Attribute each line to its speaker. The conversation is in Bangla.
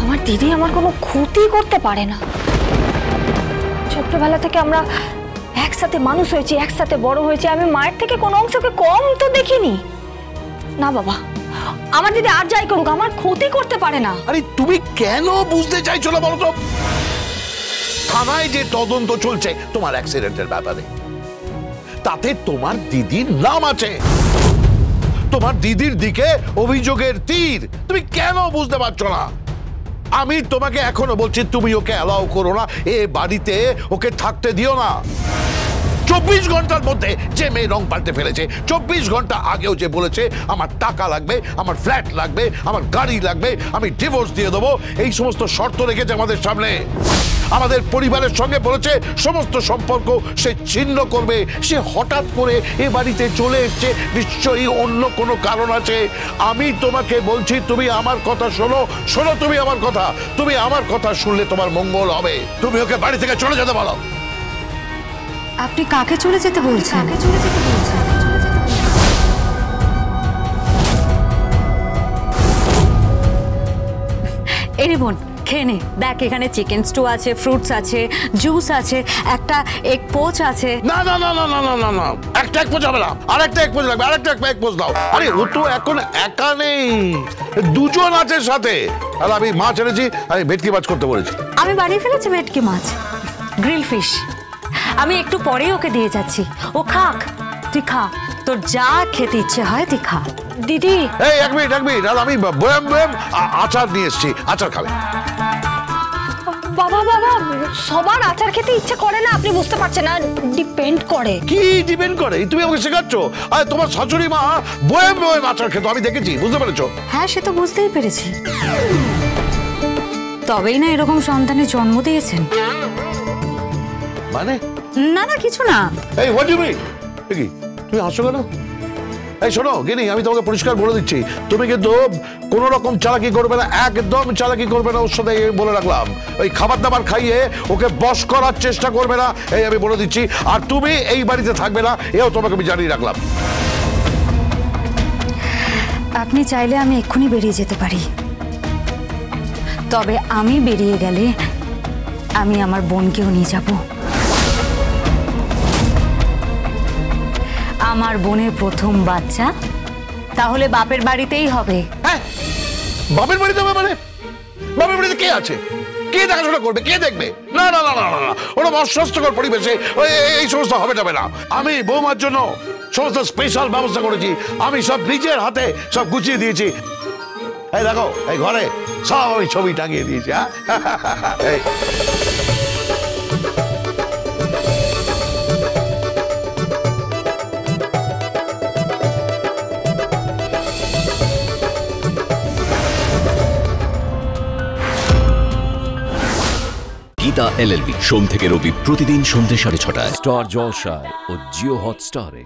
Speaker 1: আমার দিদি আমার কোনো ক্ষতি করতে পারে না। ছোট্টবেলা থেকে আমরা একসাথে মানুষ হয়েছি, একসাথে বড় হয়েছি, আমি মায়ের থেকে কোনো অংশকে কম তো দেখিনি। না বাবা, আমার দিদি আর যাই করুক আমার ক্ষতি করতে পারে না।
Speaker 2: আরে তুমি কেন বুঝতে চাইছো না বলো তো? থানায় যে তদন্ত চলছে তোমার অ্যাক্সিডেন্টের ব্যাপারে, তাতে তোমার দিদির নাম আছে, তোমার দিদির দিকে অভিযোগের তীর। তুমি কেন বুঝতে পারছো না? আমি তোমাকে এখনো বলছি তুমি ওকে অ্যালাউ করো না, এ বাড়িতে ওকে থাকতে দিও না। 24 ঘন্টার মধ্যে যে মেয়ে রং পাল্টে ফেলেছে, 24 ঘন্টা আগেও যে বলেছে আমার টাকা লাগবে, আমার ফ্ল্যাট লাগবে, আমার গাড়ি লাগবে, আমি ডিভোর্স দিয়ে দেবো, এই সমস্ত শর্ত রেখেছে আমাদের সামনে। আমাদের পরিবারের সঙ্গে বলেছে সমস্ত সম্পর্ক সে ছিন্ন করবে। সে হঠাৎ করে এ বাড়িতে চলে এসছে, নিশ্চয়ই অন্য কোনো কারণ আছে। আমি তোমাকে বলছি তুমি আমার কথা শোনো, শোনো তুমি আমার কথা। তুমি আমার কথা শুনলে তোমার মঙ্গল হবে। তুমি ওকে বাড়ি থেকে চলে যেতে বলো।
Speaker 1: আপনি কাকে চলে যেতে বলছেন?
Speaker 3: এরে বোন, খেয়ে নে। দেখ এখানে চিকেন স্টু আছে, ফ্রুটস আছে, জুস আছে, একটা এগ পোচ আছে।
Speaker 2: না না না না না না না না, একটা এক পোচ হবে না, আরেকটা এক পোচ লাগবে, আরেকটা এক পোচ দাও। আরে ও তো এখন একা নেই, দুজন আছে সাথে। আর আমি মাছ এনেছি, আমি ভেটকি মাছ করতে বলেছি।
Speaker 3: আমি বানিয়ে ফেলেছি ভেটকি মাছ, গ্রিল ফিশ। আমি একটু পরেই ওকে দিয়ে যাচ্ছি, ও খাক। তুই খা, তোর যা খেতে ইচ্ছে হয় তুই খা।
Speaker 1: দিদি
Speaker 2: এই এক মিনিট, আর আমি বয়াম বয়াম আচার নিয়ে এসেছি, আচার খাবে।
Speaker 1: বাবা বাবা, সবার আচার খেতে ইচ্ছে করে না, আপনি বুঝতে পারছেন না, ডিপেন্ড করে।
Speaker 2: কি ডিপেন্ড করে? তুমি আমাকে শেখাচ্ছ? আর তোমার শাশুড়ি মা বয়াম বয়াম আচার খেতো, আমি দেখেছি, বুঝতে পেরেছো?
Speaker 3: হ্যাঁ, সে তো বুঝতেই পেরেছি। তবেই না এরকম সন্তানের জন্ম দিয়েছেন।
Speaker 2: মানে?
Speaker 3: না না, কিছু না।
Speaker 2: এই হোয়াট ডু ইউ মিন? কি তুমি হাসছো কেন? এই শোনো গিনি, আমি তোমাকে পরিষ্কার বলে দিচ্ছি, তুমি কিন্তু কোন রকম চালাকি করবে না, একদম চালাকি করবে না ওর সাথে, বলে রাখলাম। ওই খাবার দাবার খাইয়ে ওকে বশ করার চেষ্টা করবে না, এই আমি বলে দিচ্ছি। আর তুমি এই বাড়িতে থাকবে না, এও তোমাকে আমি জানিয়ে রাখলাম।
Speaker 3: আপনি চাইলে আমি এক্ষুনি বেরিয়ে যেতে পারি, তবে আমি বেরিয়ে গেলে আমি আমার বোনকেও নিয়ে যাব। আমার বোনের প্রথম বাচ্চা তাহলে বাপের বাড়িতেই হবে।
Speaker 2: হ্যাঁ, বাপের বাড়িতে হবে মানে? বাপের বাড়িতে কে আছে? কে দেখাশোনা করবে? কে দেখবে? না না না না না, ওরকম অস্বাস্থ্যকর পরিবেশে এই সমস্ত হবে যাবে না। আমি বৌমার জন্য সমস্ত স্পেশাল ব্যবস্থা করেছি, আমি সব নিজের হাতে সব গুছিয়ে দিয়েছি। এই দেখো, এই ঘরে সব আমি ছবি টাঙিয়ে দিয়েছি। হ্যাঁ,
Speaker 4: গীতা LLB সোম থেকে রবি প্রতিদিন সন্ধ্যে 6:30টায়
Speaker 5: স্টার জলসায় ও জিও হটস্টারে।